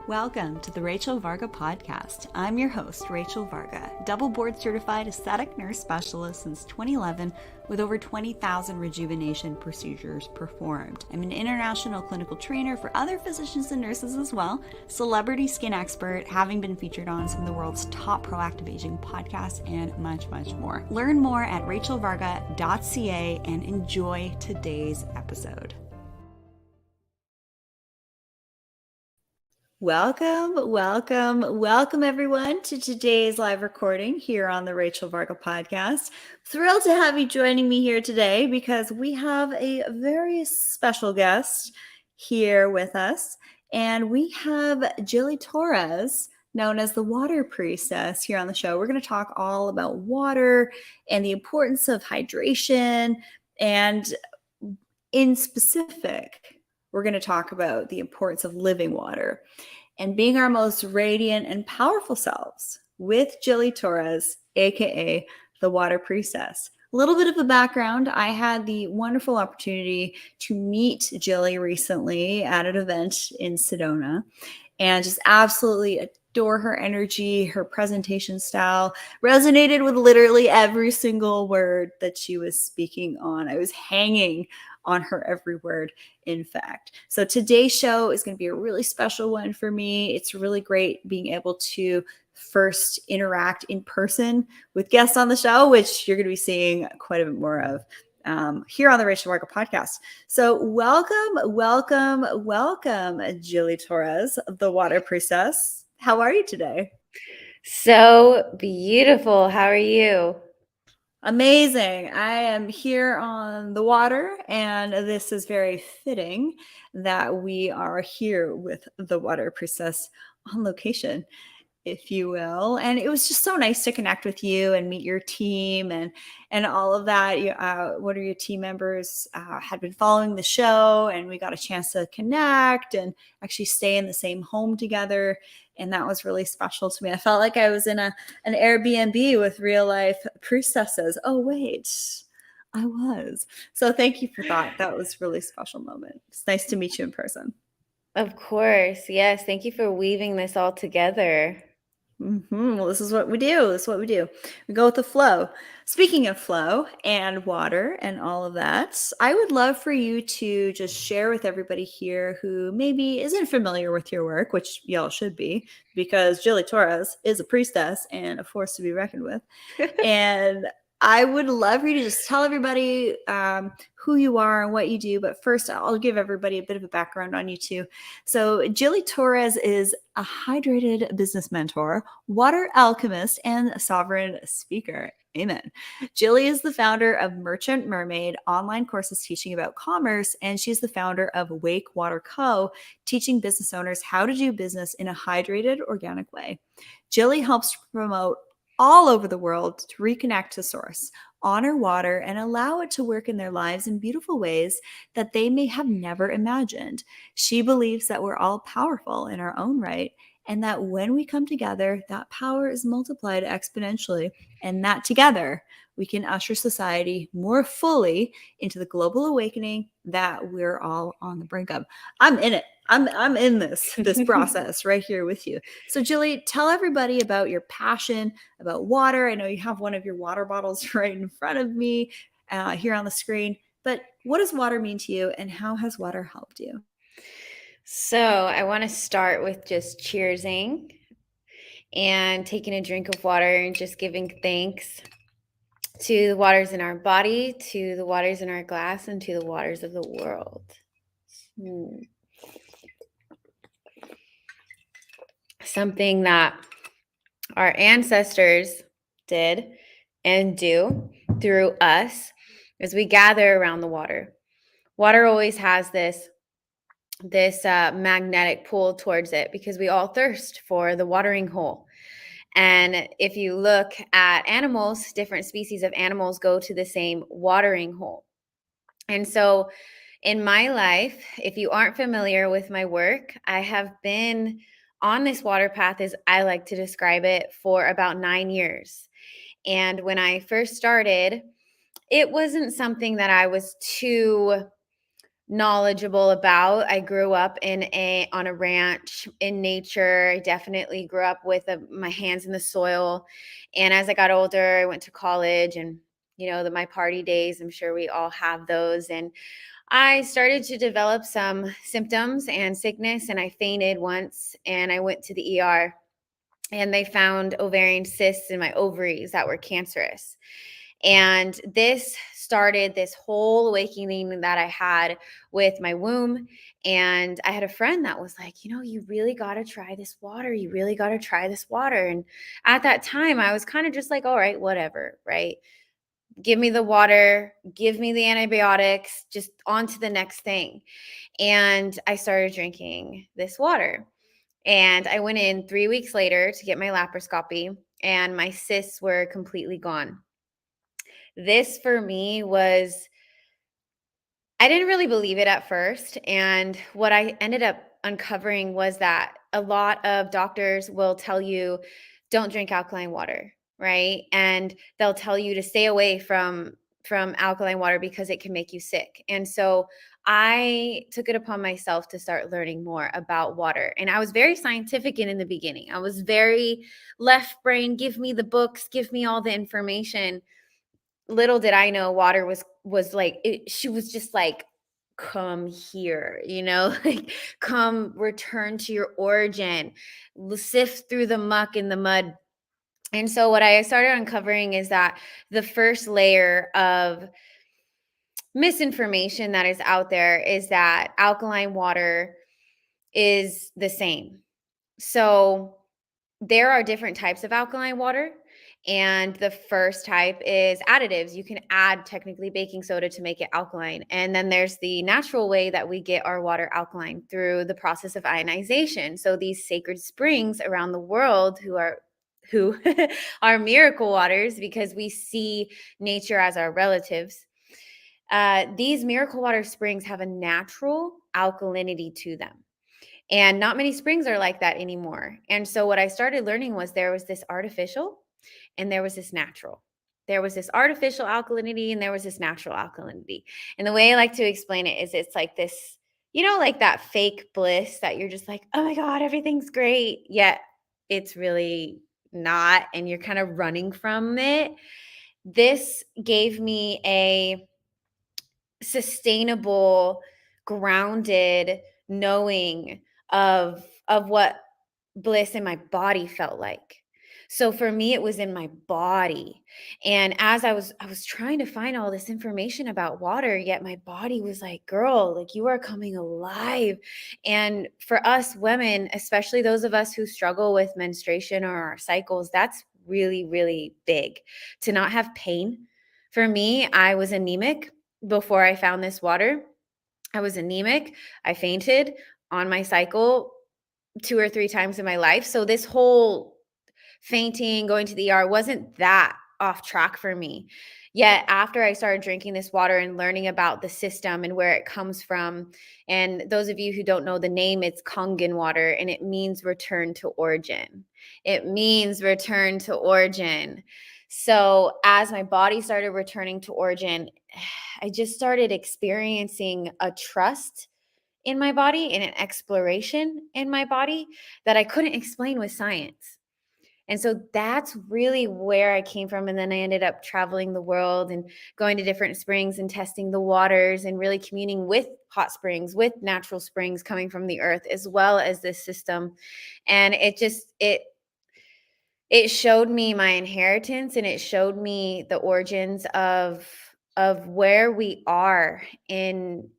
Welcome to the Rachel Varga podcast. I'm your host, Rachel Varga, double board certified aesthetic nurse specialist since 2011 with over 20,000 rejuvenation procedures performed. I'm an international clinical trainer for other physicians and nurses as well, celebrity skin expert, having been featured on some of the world's top proactive aging podcasts, and much, much more. Learn more at rachelvarga.ca and enjoy today's episode. Welcome everyone to today's live recording here on the Rachel Varga podcast. Thrilled to have you joining me here today because we have a very special guest here with us, and we have Jilly Torrez, known as the Water Priestess, here on the show. We're going to talk all about water and the importance of hydration, and in specific, we're going to talk about the importance of living water and being our most radiant and powerful selves with Jilly Torrez, aka the Water Priestess. A little bit of a background. I had the wonderful opportunity to meet Jilly recently at an event in Sedona and just absolutely adore her energy. Her presentation style resonated with literally every single word that she was speaking on. I was hanging on her every word, in fact. So today's show is going to be a really special one for me. It's really great being able to first interact in person with guests on the show, which you're going to be seeing quite a bit more of here on the Rachel Varga podcast. So welcome, Jilly Torrez, the Water Priestess. How are you today? So beautiful. How are you? Amazing. I am here on the water, and this is very fitting that we are here with the Water Priestess on location, if you will. And it was just so nice to connect with you and meet your team and all of that. What are your team members had been following the show, and we got a chance to connect and actually stay in the same home together. And that was really special to me. I felt like I was in an Airbnb with real life priestesses. Oh, wait, I was. So thank you for that. That was a really special moment. It's nice to meet you in person. Of course. Yes. Thank you for weaving this all together. Well, this is what we do. We go with the flow. Speaking of flow and water and all of that, I would love for you to just share with everybody here who maybe isn't familiar with your work, which y'all should be, because Jilly Torrez is a priestess and a force to be reckoned with. And I would love for you to just tell everybody who you are and what you do. But first, I'll give everybody a bit of a background on you too. So Jilly Torrez is a hydrated business mentor, water alchemist, and a sovereign speaker. Amen. Jilly is the founder of Merchant Mermaid online courses teaching about commerce, and she's the founder of Wake Water Co., teaching business owners how to do business in a hydrated, organic way. Jilly helps promote all over the world to reconnect to source, honor water, and allow it to work in their lives in beautiful ways that they may have never imagined. She believes that we're all powerful in our own right, and that when we come together, that power is multiplied exponentially, and that together we can usher society more fully into the global awakening that we're all on the brink of. I'm in it. I'm in this process right here with you. So Jilly, tell everybody about your passion about water. I know you have one of your water bottles right in front of me here on the screen, but what does water mean to you, and how has water helped you? So I want to start with just cheersing and taking a drink of water and just giving thanks to the waters in our body, to the waters in our glass, and to the waters of the world. Something that our ancestors did and do through us as we gather around the water. Water always has this magnetic pull towards it because we all thirst for the watering hole. And if you look at animals, different species of animals go to the same watering hole. And so in my life, if you aren't familiar with my work, I have been on this water path, as I like to describe it, for about 9 years. And when I first started, it wasn't something that I was too knowledgeable about. I grew up on a ranch in nature. I definitely grew up with my hands in the soil. And as I got older, I went to college, and my party days, I'm sure we all have those. And I started to develop some symptoms and sickness, and I fainted once, and I went to the ER, and they found ovarian cysts in my ovaries that were cancerous. And this started this whole awakening that I had with my womb. And I had a friend that was like, you really got to try this water. You really got to try this water. And at that time, I was kind of just like, all right, whatever, right? Give me the water, give me the antibiotics, just on to the next thing. And I started drinking this water. And I went in 3 weeks later to get my laparoscopy, and my cysts were completely gone. This for me was, I didn't really believe it at first. And what I ended up uncovering was that a lot of doctors will tell you, don't drink alkaline water, right? And they'll tell you to stay away from alkaline water because it can make you sick. And so I took it upon myself to start learning more about water. And I was very scientific in the beginning. I was very left brain, give me the books, give me all the information. Little did I know water was like she was just like, come here, like, come return to your origin, sift through the muck and the mud. And so what I started uncovering is that the first layer of misinformation that is out there is that alkaline water is the same. So there are different types of alkaline water. And the first type is additives. You can add technically baking soda to make it alkaline. And then there's the natural way that we get our water alkaline through the process of ionization. So these sacred springs around the world who are miracle waters, because we see nature as our relatives. These miracle water springs have a natural alkalinity to them. And not many springs are like that anymore. And so what I started learning was there was this artificial and there was this natural. There was this artificial alkalinity and there was this natural alkalinity. And the way I like to explain it is it's like this, like that fake bliss that you're just like, oh my God, everything's great. Yet it's really not. And you're kind of running from it. This gave me a sustainable, grounded knowing of what bliss in my body felt like. So for me, it was in my body. And as I was trying to find all this information about water, yet my body was like, girl, like, you are coming alive. And for us women, especially those of us who struggle with menstruation or our cycles, that's really, really big to not have pain. For me, I was anemic before I found this water. I was anemic. I fainted on my cycle 2 or 3 times in my life. So this whole fainting, going to the ER wasn't that off track for me. Yet after I started drinking this water and learning about the system and where it comes from, and those of you who don't know the name, it's Kangen water, and it means return to origin. It means return to origin. So as my body started returning to origin, I just started experiencing a trust in my body and an exploration in my body that I couldn't explain with science. And so that's really where I came from. And then I ended up traveling the world and going to different springs and testing the waters and really communing with hot springs, with natural springs coming from the earth, as well as this system. And it showed me my inheritance, and it showed me the origins of where we are in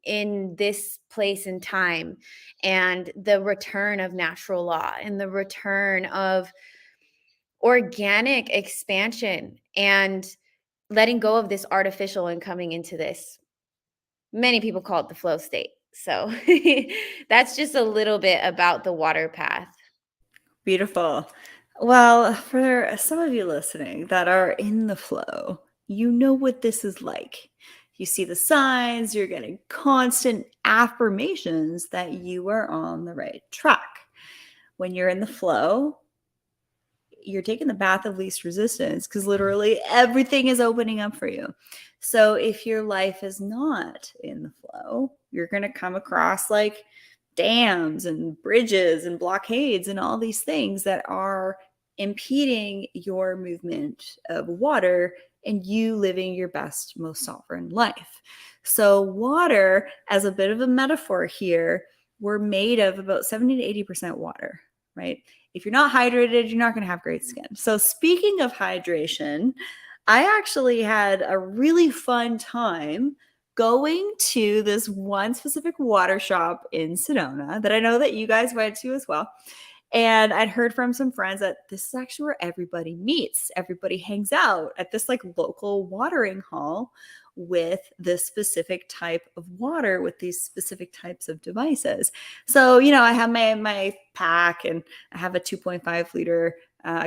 this place and time, and the return of natural law and the return of organic expansion and letting go of this artificial and coming into this. Many people call it the flow state. So that's just a little bit about the water path. Beautiful. Well, for some of you listening that are in the flow, you know what this is like. You see the signs, you're getting constant affirmations that you are on the right track. When you're in the flow, you're taking the path of least resistance because literally everything is opening up for you. So if your life is not in the flow, you're going to come across like dams and bridges and blockades and all these things that are impeding your movement of water and you living your best, most sovereign life. So, water, as a bit of a metaphor here, we're made of about 70 to 80% water, right? If you're not hydrated, you're not going to have great skin. So, speaking of hydration, I actually had a really fun time going to this one specific water shop in Sedona that I know that you guys went to as well. And I'd heard from some friends that this is actually where everybody meets. Everybody hangs out at this like local watering hall with this specific type of water with these specific types of devices. So, I have my pack and I have a 2.5 liter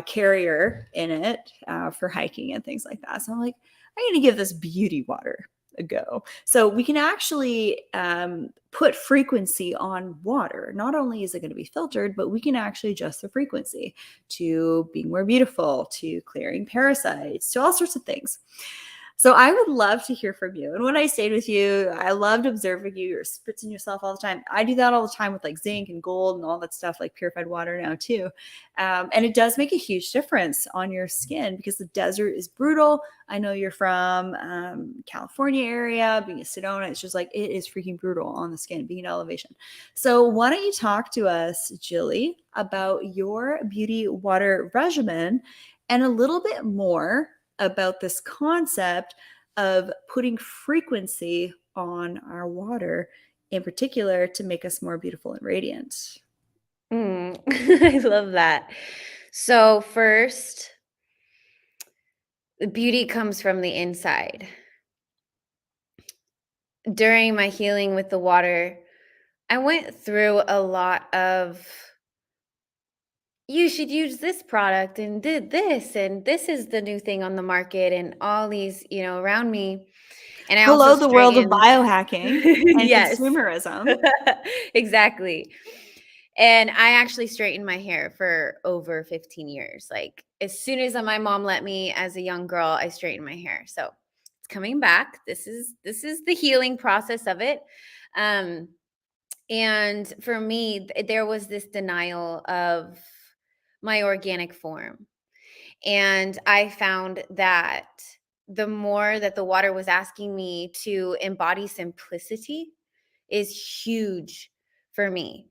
carrier in it for hiking and things like that. So I'm like, I'm going to give this beauty water a go. So we can actually put frequency on water. Not only is it going to be filtered, but we can actually adjust the frequency to being more beautiful, to clearing parasites, to all sorts of things. So I would love to hear from you. And when I stayed with you, I loved observing you. You're spritzing yourself all the time. I do that all the time with like zinc and gold and all that stuff, like purified water now too. And it does make a huge difference on your skin because the desert is brutal. I know you're from California area, being a Sedona. It's just like, it is freaking brutal on the skin, being at elevation. So why don't you talk to us, Jilly, about your beauty water regimen and a little bit more about this concept of putting frequency on our water in particular to make us more beautiful and radiant. I love that. So, first, the beauty comes from the inside. During my healing with the water, I went through a lot of you should use this product and did this and this is the new thing on the market and all these, around me. And I also Hello, the world of straightened. biohacking and Yes. consumerism. Exactly. And I actually straightened my hair for over 15 years. Like as soon as my mom let me as a young girl, I straightened my hair. So it's coming back. This is the healing process of it. Um, and for me, there was this denial of my organic form. And I found that the more that the water was asking me to embody simplicity is huge for me.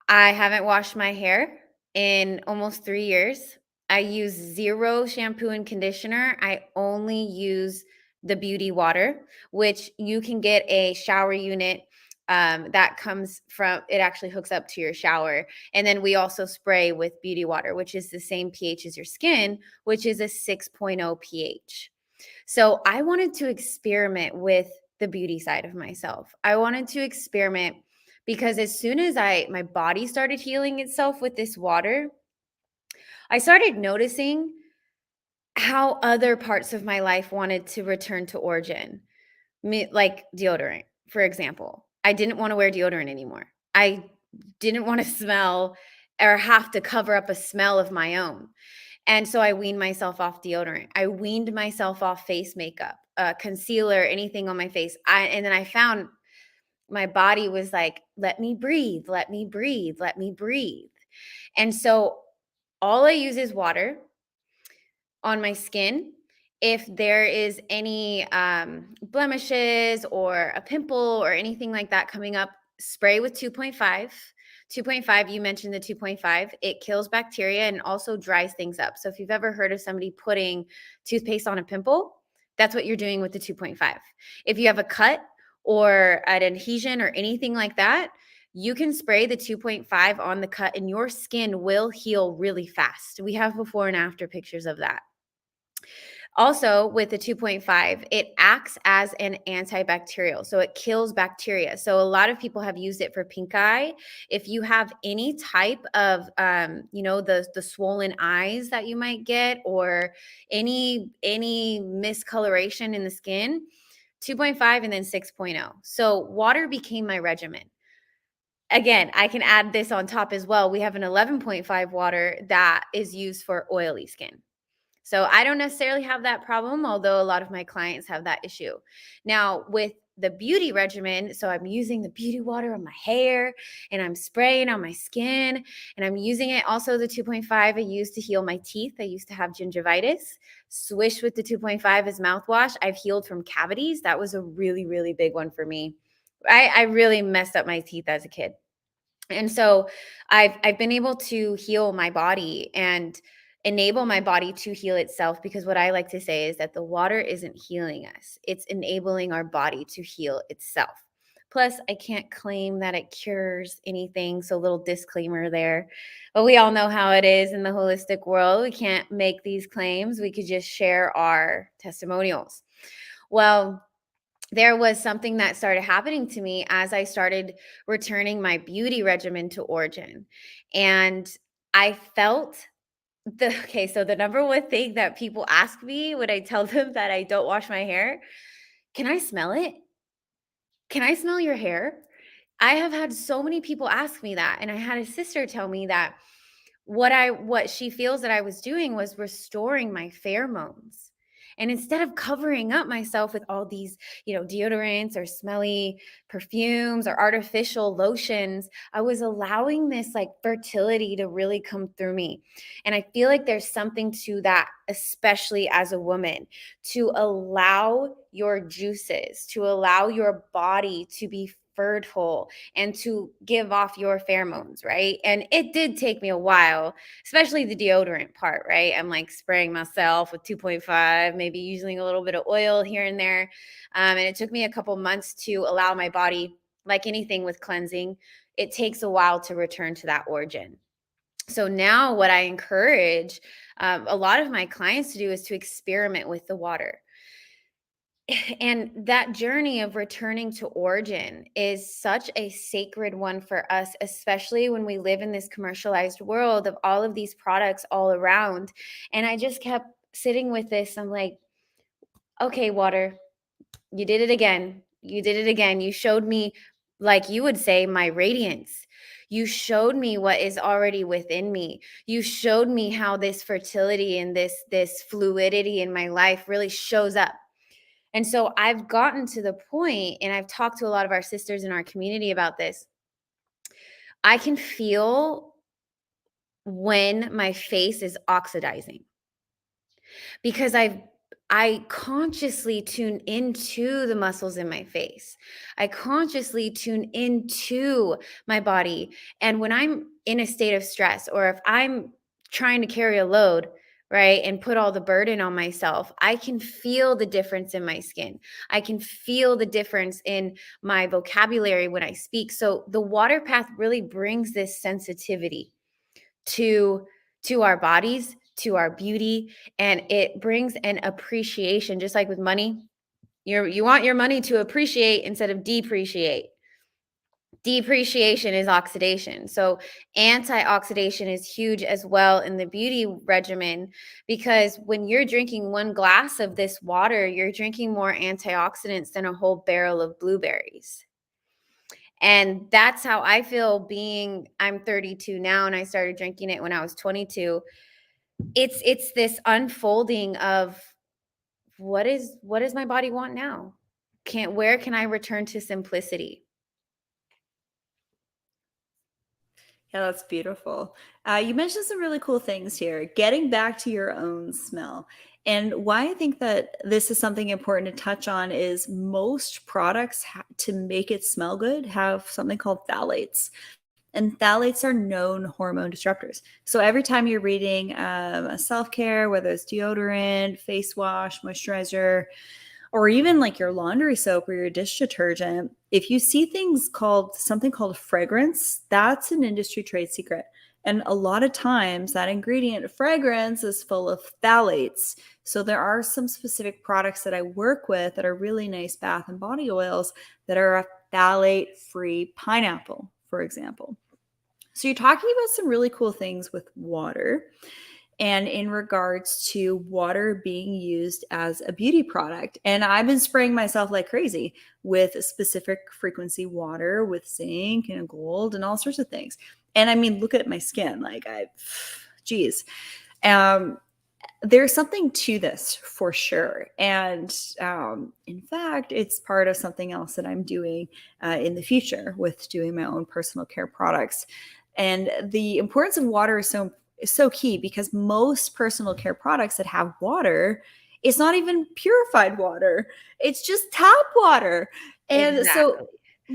I haven't washed my hair in almost 3 years. I use 0 shampoo and conditioner. I only use the beauty water, which you can get a shower unit that comes from it actually hooks up to your shower. And then we also spray with beauty water, which is the same pH as your skin, which is a 6.0 pH. So I wanted to experiment with the beauty side of myself. I wanted to experiment because as soon as my body started healing itself with this water, I started noticing how other parts of my life wanted to return to origin. Like deodorant, for example. I didn't want to wear deodorant anymore. I didn't want to smell or have to cover up a smell of my own. And so I weaned myself off deodorant. I weaned myself off face makeup, concealer, anything on my face. And then I found my body was like, let me breathe, let me breathe, let me breathe. And so all I use is water on my skin. If there is any blemishes or a pimple or anything like that coming up, spray with 2.5. 2.5, you mentioned the 2.5. It kills bacteria and also dries things up. So if you've ever heard of somebody putting toothpaste on a pimple, that's what you're doing with the 2.5. If you have a cut or an adhesion or anything like that, you can spray the 2.5 on the cut and your skin will heal really fast. We have before and after pictures of that. Also, with the 2.5, it acts as an antibacterial. So it kills bacteria. So a lot of people have used it for pink eye. If you have any type of, the swollen eyes that you might get or any miscoloration in the skin, 2.5 and then 6.0. So water became my regimen. Again, I can add this on top as well. We have an 11.5 water that is used for oily skin. So I don't necessarily have that problem, although a lot of my clients have that issue. Now, with the beauty regimen. So I'm using the beauty water on my hair and I'm spraying on my skin, and I'm using it also the 2.5 I used to heal my teeth. I used to have gingivitis. Swish with the 2.5 as mouthwash. I've healed from cavities. That was a really, really big one for me. I really messed up my teeth as a kid. And so I've been able to heal my body and enable my body to heal itself, because what I like to say is that the water isn't healing us. It's enabling our body to heal itself. Plus, I can't claim that it cures anything, so little disclaimer there. But we all know how it is in the holistic world. We can't make these claims. We could just share our testimonials. Well, there was something that started happening to me as I started returning my beauty regimen to origin. And I felt so the number one thing that people ask me when I tell them that I don't wash my hair, can I smell it? Can I smell your hair? I have had so many people ask me that. And I had a sister tell me that what she feels that I was doing was restoring my pheromones. And instead of covering up myself with all these, deodorants or smelly perfumes or artificial lotions, I was allowing this like fertility to really come through me. And I feel like there's something to that, especially as a woman, to allow your juices, to allow your body to be fertile and to give off your pheromones, right? And it did take me a while, especially the deodorant part, right? I'm like spraying myself with 2.5, maybe using a little bit of oil here and there. And it took me a couple months to allow my body, like anything with cleansing, it takes a while to return to that origin. So now what I encourage a lot of my clients to do is to experiment with the water. And that journey of returning to origin is such a sacred one for us, especially when we live in this commercialized world of all of these products all around. And I just kept sitting with this. I'm like, okay, water, you did it again. You did it again. You showed me, like you would say, my radiance. You showed me what is already within me. You showed me how this fertility and this fluidity in my life really shows up. And so I've gotten to the point, and I've talked to a lot of our sisters in our community about this. I can feel when my face is oxidizing, because I consciously tune into the muscles in my face. I consciously tune into my body. And when I'm in a state of stress, or if I'm trying to carry a load, right, and put all the burden on myself, I can feel the difference in my skin. I can feel the difference in my vocabulary when I speak. So the water path really brings this sensitivity to our bodies, to our beauty, and it brings an appreciation. Just like with money, you want your money to appreciate instead of depreciate. Depreciation is oxidation. So antioxidation is huge as well in the beauty regimen, because when you're drinking one glass of this water, you're drinking more antioxidants than a whole barrel of blueberries. And that's how I feel I'm 32 now, and I started drinking it when I was 22. It's this unfolding of what does my body want now? Where can I return to simplicity? Yeah, that's beautiful. You mentioned some really cool things here. Getting back to your own smell. And why I think that this is something important to touch on is most products, to make it smell good, have something called phthalates. And phthalates are known hormone disruptors. So every time you're reading a self-care, whether it's deodorant, face wash, moisturizer, or even like your laundry soap or your dish detergent, if you see something called fragrance, that's an industry trade secret. And a lot of times that ingredient fragrance is full of phthalates. So there are some specific products that I work with that are really nice bath and body oils that are a phthalate-free pineapple, for example. So you're talking about some really cool things with water, and in regards to water being used as a beauty product. And I've been spraying myself like crazy with a specific frequency water with zinc and gold and all sorts of things. And I mean, look at my skin. Geez. Um, There's something to this for sure. And in fact, it's part of something else that I'm doing in the future with doing my own personal care products. And the importance of water is so key, because most personal care products that have water, it's not even purified water. It's just tap water. And so, Exactly.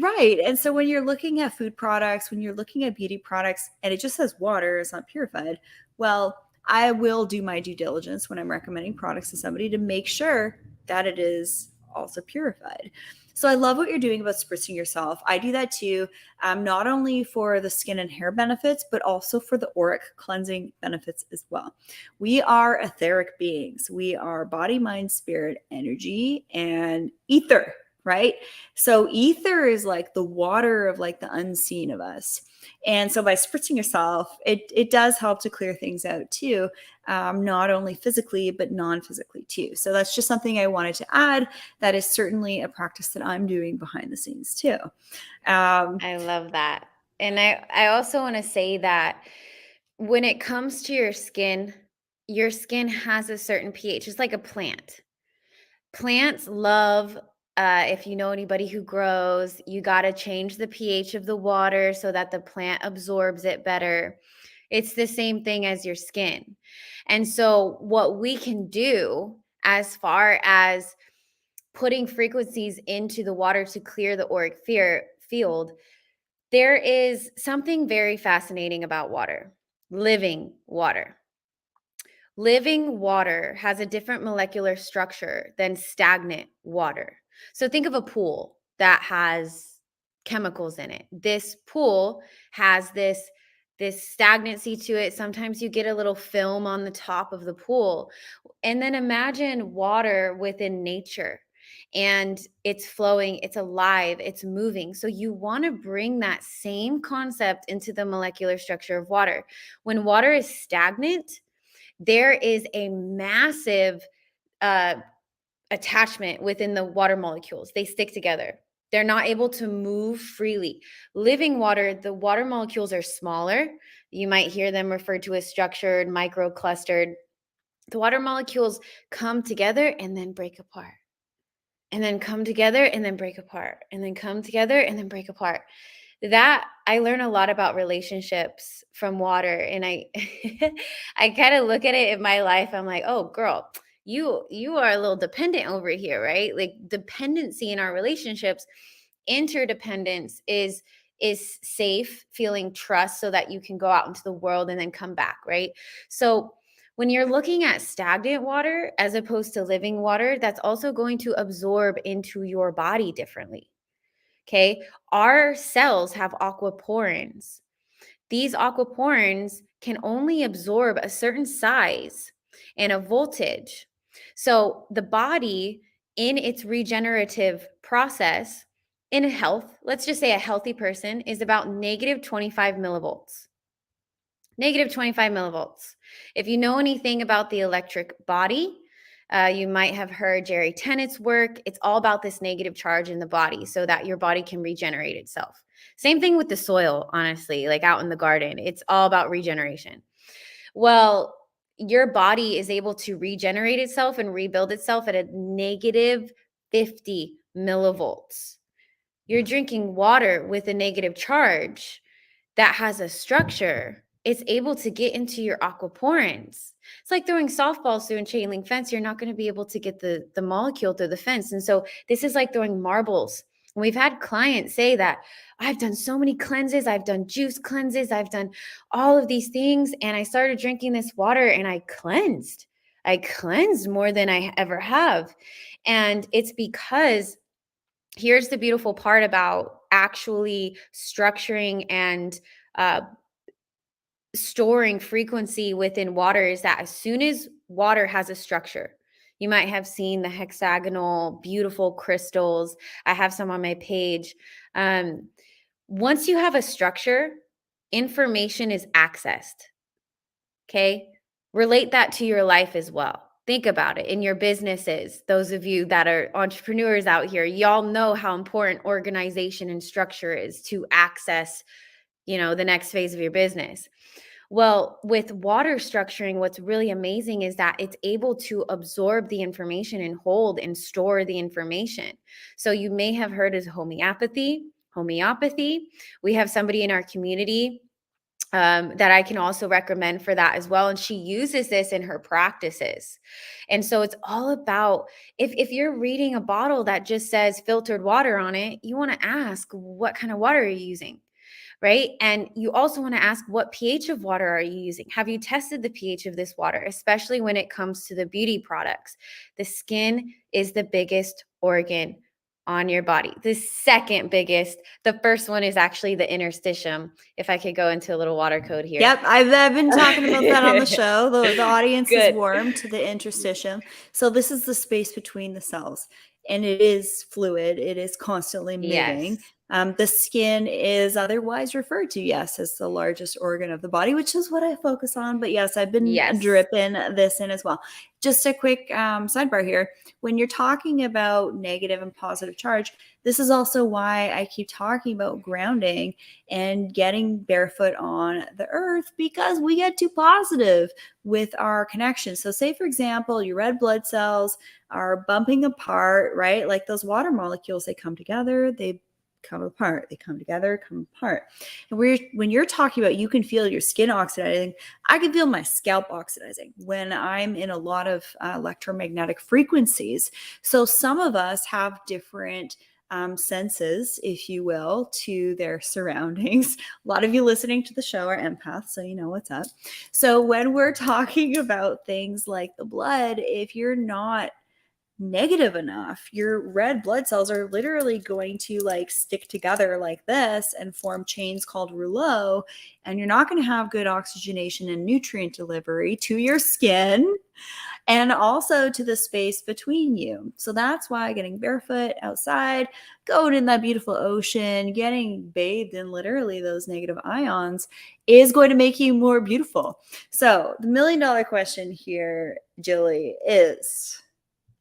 right. And so when you're looking at food products, when you're looking at beauty products, and it just says water, it's not purified, well, I will do my due diligence when I'm recommending products to somebody to make sure that it is also purified. So I love what you're doing about spritzing yourself. I do that too, not only for the skin and hair benefits, but also for the auric cleansing benefits as well. We are etheric beings. We are body, mind, spirit, energy, and ether, right? So ether is like the water of like the unseen of us. And so by spritzing yourself, it does help to clear things out too, not only physically, but non-physically too. So that's just something I wanted to add. That is certainly a practice that I'm doing behind the scenes too. I love that. And I also want to say that when it comes to your skin has a certain pH. It's like a plant. Plants love, if you know anybody who grows, you got to change the pH of the water so that the plant absorbs it better. It's the same thing as your skin. And so, what we can do as far as putting frequencies into the water to clear the auric field, there is something very fascinating about water, living water. Living water has a different molecular structure than stagnant water. So think of a pool that has chemicals in it. This pool has this stagnancy to it. Sometimes you get a little film on the top of the pool. And then imagine water within nature, and it's flowing, it's alive, it's moving. So you want to bring that same concept into the molecular structure of water. When water is stagnant, there is a massive uh, attachment within the water molecules. They stick together. They're not able to move freely. Living water, the water molecules are smaller. You might hear them referred to as structured, microclustered. The water molecules come together and then break apart, and then come together and then break apart, and then come together and then break apart. That I learn a lot about relationships from water, and I I kind of look at it in my life. I'm like, "Oh, girl, you are a little dependent over here, right?" Like dependency in our relationships, interdependence is safe, feeling trust so that you can go out into the world and then come back, right? So when you're looking at stagnant water as opposed to living water, that's also going to absorb into your body differently. Okay. Our cells have aquaporins. These aquaporins can only absorb a certain size and a voltage. So the body, in its regenerative process, in health, let's just say a healthy person is about negative 25 millivolts. Negative 25 millivolts. If you know anything about the electric body, you might have heard Jerry Tennett's work. It's all about this negative charge in the body so that your body can regenerate itself. Same thing with the soil, honestly, like out in the garden. It's all about regeneration. Well, your body is able to regenerate itself and rebuild itself at a negative 50 millivolts. You're drinking water with a negative charge that has a structure. It's able to get into your aquaporins. It's like throwing softballs through a chain link fence. You're not going to be able to get the molecule through the fence. And so this is like throwing marbles. And we've had clients say that I've done so many cleanses. I've done juice cleanses. I've done all of these things. And I started drinking this water and I cleansed. I cleansed more than I ever have. And it's because here's the beautiful part about actually structuring and uh, storing frequency within water is that as soon as water has a structure, you might have seen the hexagonal, beautiful crystals. I have some on my page. Once you have a structure, information is accessed. Okay. Relate that to your life as well. Think about it in your businesses. Those of you that are entrepreneurs out here, y'all know how important organization and structure is to access, the next phase of your business. Well, with water structuring, what's really amazing is that it's able to absorb the information and hold and store the information. So you may have heard of homeopathy. Homeopathy. We have somebody in our community that I can also recommend for that as well. And she uses this in her practices. And so it's all about if you're reading a bottle that just says filtered water on it, you want to ask, what kind of water are you using? Right? And you also want to ask, what pH of water are you using? Have you tested the pH of this water, especially when it comes to the beauty products? The skin is the biggest organ on your body. The second biggest, the first one is actually the interstitium. If I could go into a little water code here. Yep, I've been talking about that on the show. The audience is Good. warm to the interstitium. So this is the space between the cells, and it is fluid. It is constantly moving. Yes. The skin is otherwise referred to, yes, as the largest organ of the body, which is what I focus on. But yes, I've been Yes. dripping this in as well. Just a quick sidebar here. When you're talking about negative and positive charge, this is also why I keep talking about grounding and getting barefoot on the earth, because we get too positive with our connection. So say, for example, your red blood cells are bumping apart, right? Like those water molecules, they come together, they come apart, they come together, come apart. And when you're talking about, you can feel your skin oxidizing, I can feel my scalp oxidizing when I'm in a lot of electromagnetic frequencies. So some of us have different senses, if you will, to their surroundings. A lot of you listening to the show are empaths, so you know what's up. So when we're talking about things like the blood, if you're not negative enough, your red blood cells are literally going to like stick together like this and form chains called rouleau, and you're not going to have good oxygenation and nutrient delivery to your skin and also to the space between you. So that's why getting barefoot outside, going in that beautiful ocean, getting bathed in literally those negative ions is going to make you more beautiful. So the $1,000,000 question here, Jilly, is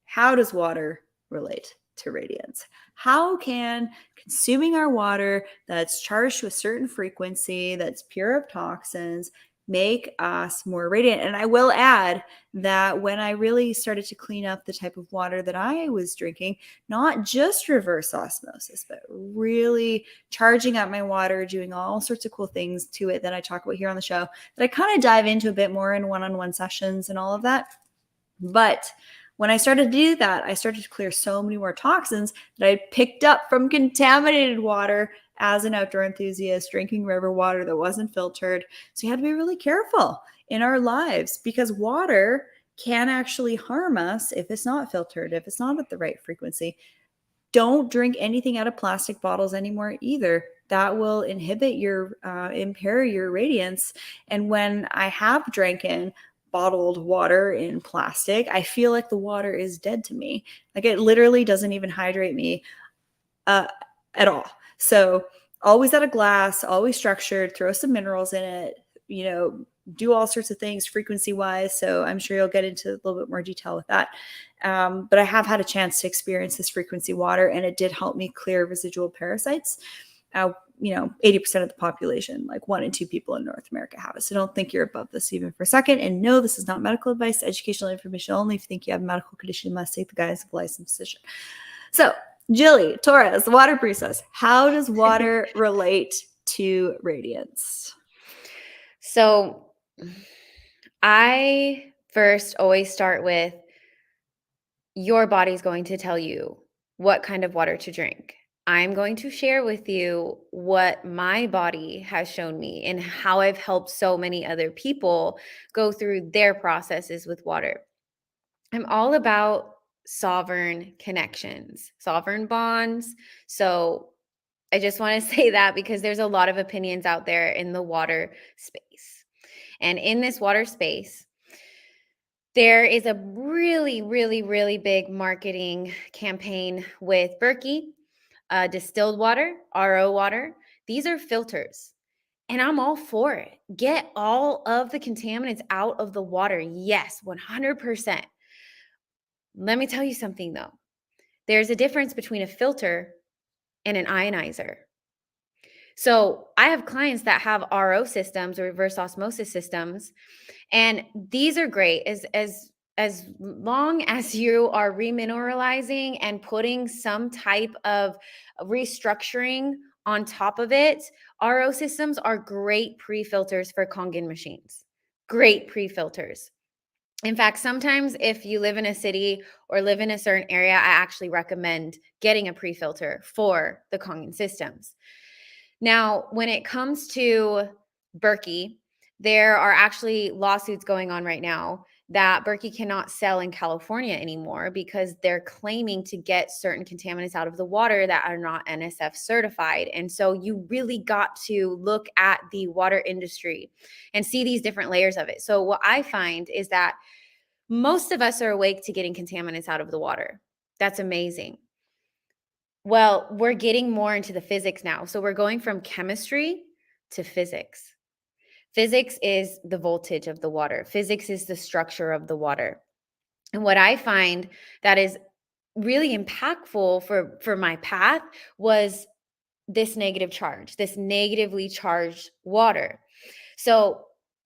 how does water relate to radiance? How can consuming our water that's charged to a certain frequency, that's pure of toxins, make us more radiant? And I will add that when I really started to clean up the type of water that I was drinking, not just reverse osmosis, but really charging up my water, doing all sorts of cool things to it that I talk about here on the show, that I kind of dive into a bit more in one-on-one sessions and all of that. But when I started to do that, I started to clear so many more toxins that I picked up from contaminated water as an outdoor enthusiast, drinking river water that wasn't filtered. So you had to be really careful in our lives, because water can actually harm us if it's not filtered, if it's not at the right frequency. Don't drink anything out of plastic bottles anymore either. That will impair your radiance. And when I have drinking bottled water in plastic, I feel like the water is dead to me. Like it literally doesn't even hydrate me uh, at all. So always out of glass, always structured, throw some minerals in it, do all sorts of things frequency wise. So I'm sure you'll get into a little bit more detail with that. But I have had a chance to experience this frequency water, and it did help me clear residual parasites. 80% of the population, like 1 in 2 people in North America have it. So don't think you're above this even for a second. And no, this is not medical advice, educational information only. If you think you have a medical condition, you must take the guidance of a licensed physician. So Jilly, Torrez, the water priestess, how does water relate to radiance? So I first always start with, your body's going to tell you what kind of water to drink. I'm going to share with you what my body has shown me and how I've helped so many other people go through their processes with water. I'm all about sovereign connections, sovereign bonds. So I just want to say that because there's a lot of opinions out there in the water space. And in this water space, there is a really, really, really big marketing campaign with Berkey, distilled water, RO water. These are filters. And I'm all for it. Get all of the contaminants out of the water. Yes, 100%. Let me tell you something though. There's a difference between a filter and an ionizer. So I have clients that have RO systems or reverse osmosis systems, and these are great as long as you are remineralizing and putting some type of restructuring on top of it. RO systems are great pre-filters for Kangen machines. Great pre-filters. In fact, sometimes if you live in a city or live in a certain area, I actually recommend getting a pre-filter for the Kangen systems. Now, when it comes to Berkey, there are actually lawsuits going on right now that Berkey cannot sell in California anymore because they're claiming to get certain contaminants out of the water that are not NSF certified. And so you really got to look at the water industry and see these different layers of it. So what I find is that most of us are awake to getting contaminants out of the water. That's amazing. Well, we're getting more into the physics now. So we're going from chemistry to physics. Physics is the voltage of the water. Physics is the structure of the water. And what I find that is really impactful for my path was this negative charge, this negatively charged water. So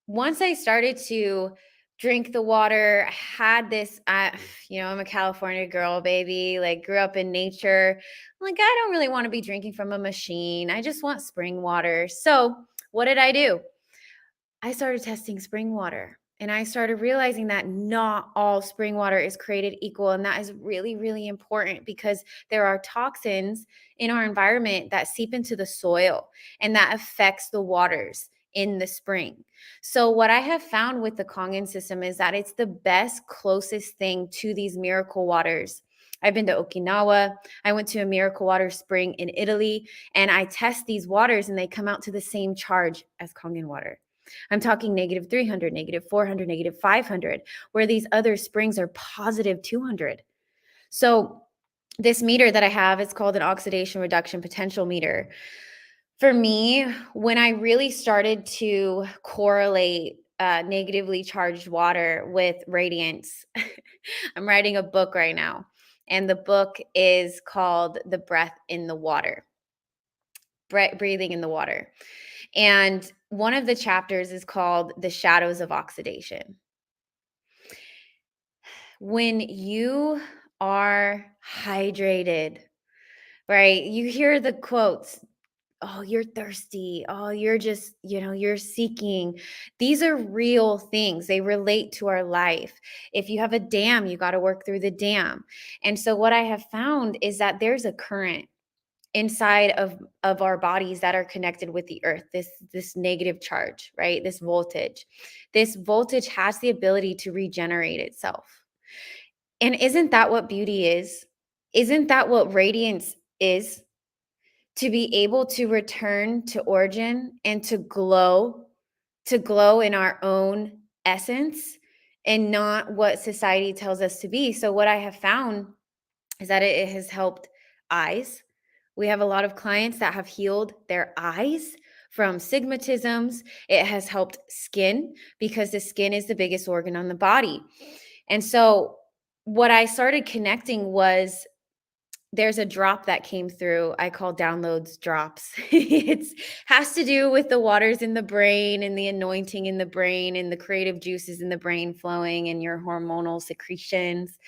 once I started to drink the water, I had this, I'm a California girl, baby, like grew up in nature. I'm like, I don't really want to be drinking from a machine. I just want spring water. So what did I do? I started testing spring water. And I started realizing that not all spring water is created equal. And that is really, really important because there are toxins in our environment that seep into the soil and that affects the waters in the spring. So what I have found with the Kangen system is that it's the best, closest thing to these miracle waters. I've been to Okinawa. I went to a miracle water spring in Italy, and I test these waters and they come out to the same charge as Kangen water. I'm talking negative 300, negative 400, negative 500, where these other springs are positive 200. So this meter that I have is called an oxidation reduction potential meter. For me, when I really started to correlate negatively charged water with radiance, I'm writing a book right now, and the book is called The Breath in the Water, Breathing in the Water. And one of the chapters is called The Shadows of Oxidation. When you are hydrated, right? You hear the quotes, oh, you're thirsty. Oh, you're just, you're seeking. These are real things. They relate to our life. If you have a dam, you got to work through the dam. And so what I have found is that there's a current inside of our bodies that are connected with the earth, this negative charge, right? This voltage has the ability to regenerate itself. And isn't that what beauty is? Isn't that what radiance is? To be able to return to origin and to glow in our own essence and not what society tells us to be. So what I have found is that it has helped eyes. We have a lot of clients that have healed their eyes from stigmatisms. It has helped skin because the skin is the biggest organ on the body. And so what I started connecting was there's a drop that came through. I call downloads drops. It has to do with the waters in the brain and the anointing in the brain and the creative juices in the brain flowing and your hormonal secretions.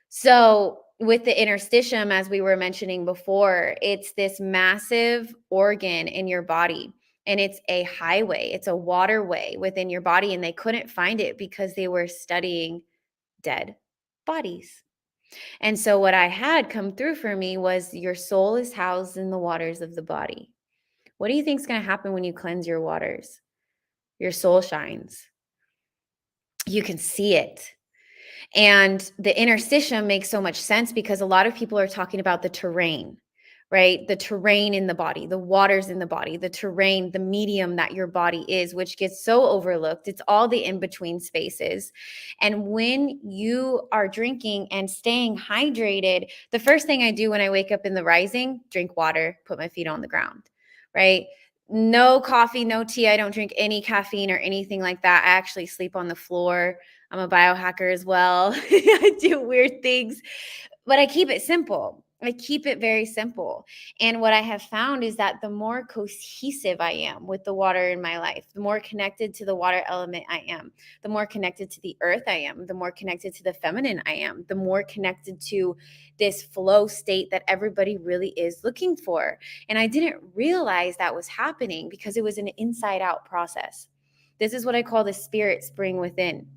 So with the interstitium, as we were mentioning before, it's this massive organ in your body. And it's a highway, it's a waterway within your body. And they couldn't find it because they were studying dead bodies. And so what I had come through for me was your soul is housed in the waters of the body. What do you think is going to happen when you cleanse your waters? Your soul shines. You can see it. And the interstitium makes so much sense because a lot of people are talking about the terrain, right? The terrain in the body, the waters in the body, the terrain, the medium that your body is, which gets so overlooked. It's all the in-between spaces. And when you are drinking and staying hydrated, the first thing I do when I wake up in the rising, drink water, put my feet on the ground, right? No coffee, no tea. I don't drink any caffeine or anything like that. I actually sleep on the floor. I'm a biohacker as well. I do weird things, but I keep it simple. I keep it very simple. And what I have found is that the more cohesive I am with the water in my life, the more connected to the water element I am, the more connected to the earth I am, the more connected to the feminine I am, the more connected to this flow state that everybody really is looking for. And I didn't realize that was happening because it was an inside out process. This is what I call the spirit spring within.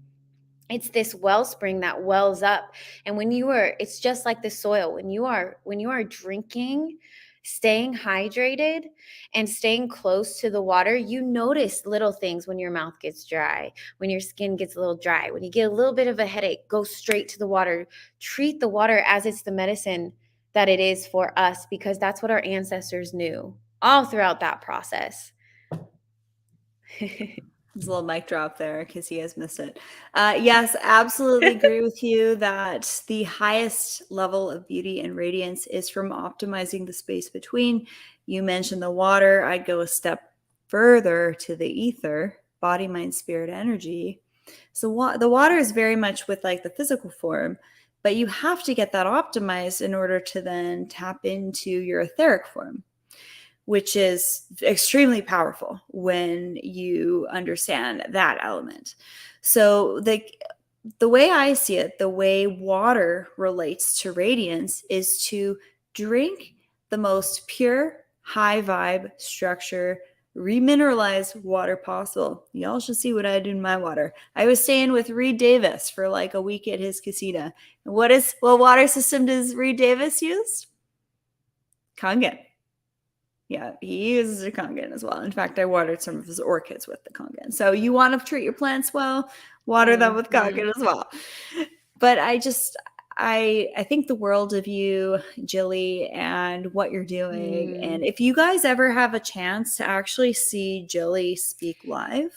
It's this wellspring that wells up. And it's just like the soil. When you are drinking, staying hydrated and staying close to the water, you notice little things. When your mouth gets dry, when your skin gets a little dry, when you get a little bit of a headache, go straight to the water. Treat the water as it's the medicine that it is for us, because that's what our ancestors knew all throughout that process. There's a little mic drop there because he has missed it. Yes, absolutely agree with you that the highest level of beauty and radiance is from optimizing the space between. You mentioned the water. I'd go a step further to the ether, body, mind, spirit, energy. So the water is very much with like the physical form, but you have to get that optimized in order to then tap into your etheric form, which is extremely powerful when you understand that element. So the way I see it, the way water relates to radiance is to drink the most pure, high vibe structure, remineralized water possible. Y'all should see what I do in my water. I was staying with Reed Davis for like a week at his casita. And what water system does Reed Davis use? Kangen. Yeah, he uses a Kangen as well. In fact, I watered some of his orchids with the Kangen. So you want to treat your plants well, water them with Kangen as well. But I think the world of you, Jilly, and what you're doing. And if you guys ever have a chance to actually see Jilly speak live,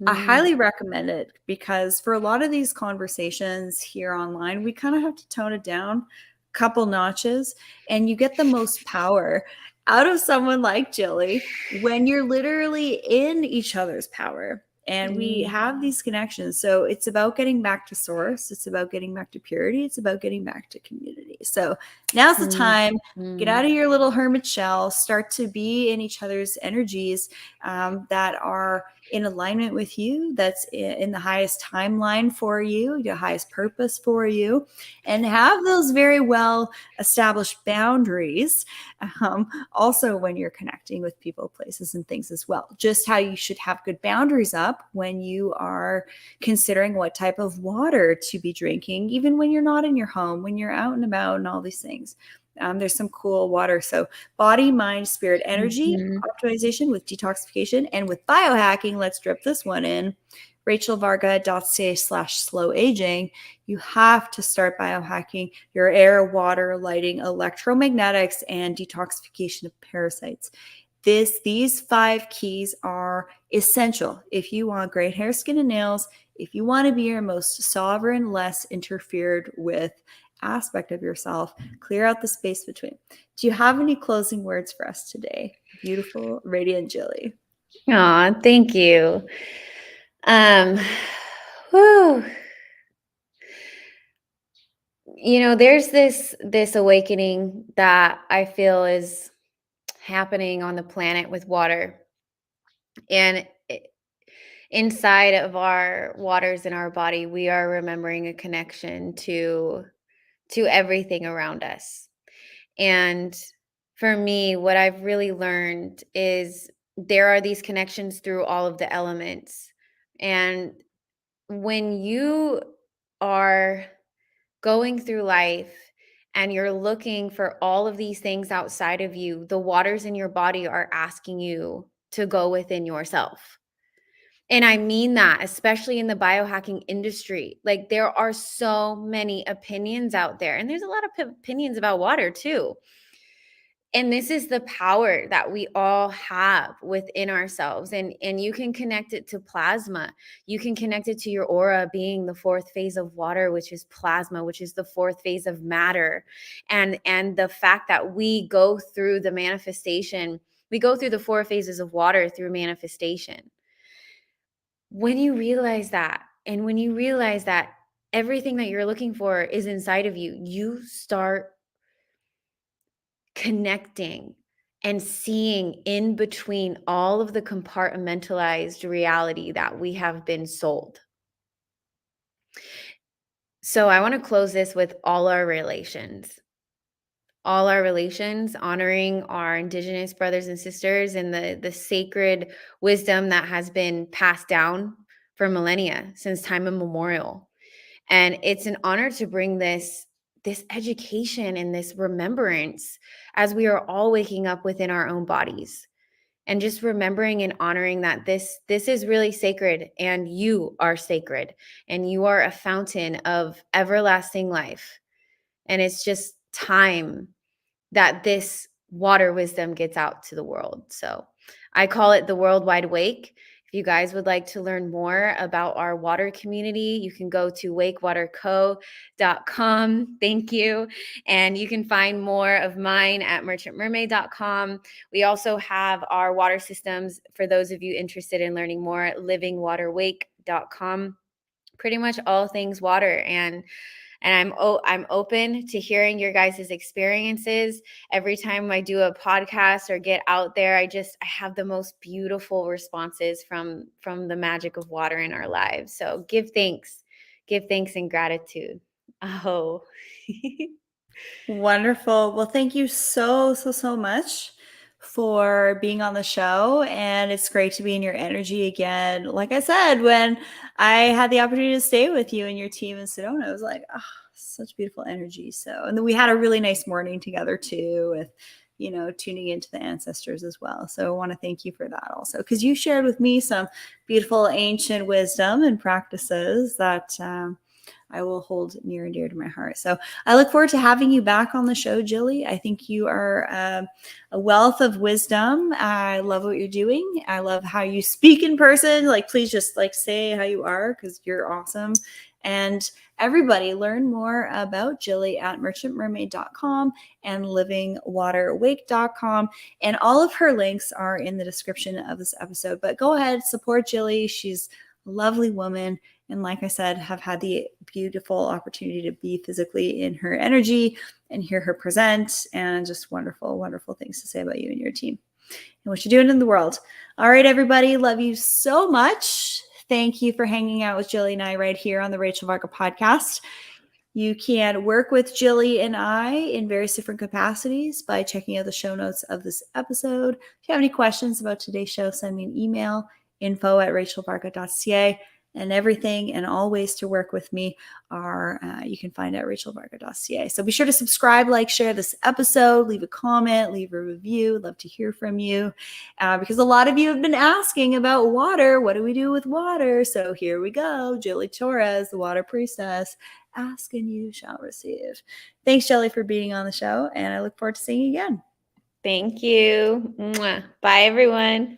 I highly recommend it, because for a lot of these conversations here online, we kind of have to tone it down a couple notches, and you get the most power out of someone like Jilly when you're literally in each other's power and we have these connections. So it's about getting back to source. It's about getting back to purity. It's about getting back to community. So now's the time. Get out of your little hermit shell, start to be in each other's energies that are in alignment with you, that's in the highest timeline for you, the highest purpose for you, and have those very well established boundaries. Also, when you're connecting with people, places, and things as well, just how you should have good boundaries up when you are considering what type of water to be drinking, even when you're not in your home, when you're out and about, and all these things. There's some cool water. So body, mind, spirit, energy optimization with detoxification and with biohacking. Let's drip this one in. RachelVarga.ca/slow aging. You have to start biohacking your air, water, lighting, electromagnetics, and detoxification of parasites. These 5 keys are essential if you want great hair, skin, and nails, if you want to be your most sovereign, less interfered with aspect of yourself. Clear out the space between. Do you have any closing words for us today, beautiful, radiant Jilly? Aw, thank you. Whew. There's this awakening that I feel is happening on the planet with water. And inside of our waters in our body, we are remembering a connection to everything around us. And for me, what I've really learned is there are these connections through all of the elements. And when you are going through life and you're looking for all of these things outside of you, the waters in your body are asking you to go within yourself. And I mean that, especially in the biohacking industry. Like, there are so many opinions out there, and there's a lot of opinions about water too. And this is the power that we all have within ourselves. And you can connect it to plasma. You can connect it to your aura being the 4th phase of water, which is plasma, which is the 4th phase of matter. And the fact that we go through the manifestation, we go through the 4 phases of water through manifestation. When you realize that, and when you realize that everything that you're looking for is inside of you, you start connecting and seeing in between all of the compartmentalized reality that we have been sold. So I want to close this with all our relations, honoring our Indigenous brothers and sisters and the sacred wisdom that has been passed down for millennia, since time immemorial. And it's an honor to bring this education and this remembrance as we are all waking up within our own bodies, and just remembering and honoring that this is really sacred, and you are sacred, and you are a fountain of everlasting life. And it's just time that this water wisdom gets out to the world. So I call it the Worldwide Wake. If you guys would like to learn more about our water community, you can go to wakewaterco.com. Thank you. And you can find more of mine at merchantmermaid.com. We also have our water systems for those of you interested in learning more at livingwaterwake.com. Pretty much all things water. And I'm open to hearing your guys' experiences. Every time I do a podcast or get out there, I have the most beautiful responses from the magic of water in our lives. So give thanks and gratitude. Oh. Wonderful. Well, thank you so much for being on the show. And it's great to be in your energy again. Like I said, when I had the opportunity to stay with you and your team in Sedona, I was like, oh, such beautiful energy. So, and then we had a really nice morning together too, with, tuning into the ancestors as well. So I want to thank you for that also, because you shared with me some beautiful ancient wisdom and practices that, I will hold near and dear to my heart. So I look forward to having you back on the show, Jilly. I think you are a wealth of wisdom. I love what you're doing. I love how you speak in person. Please just say how you are, because you're awesome. And everybody, learn more about Jilly at merchantmermaid.com and livingwaterwake.com. And all of her links are in the description of this episode. But go ahead, support Jilly. She's a lovely woman. And like I said, have had the beautiful opportunity to be physically in her energy and hear her present, and just wonderful, wonderful things to say about you and your team and what you're doing in the world. All right, everybody. Love you so much. Thank you for hanging out with Jilly and I right here on the Rachel Varga podcast. You can work with Jilly and I in various different capacities by checking out the show notes of this episode. If you have any questions about today's show, send me an email, info@rachelvarga.ca. And everything and all ways to work with me are you can find at rachelvarga.ca. So be sure to subscribe, share this episode, leave a comment, leave a review. Love to hear from you, because a lot of you have been asking about water. What do we do with water? So here we go. Jilly Torrez, the water priestess. Ask and you shall receive. Thanks, Jilly, for being on the show, and I look forward to seeing you again. Thank you. Mwah. Bye, everyone.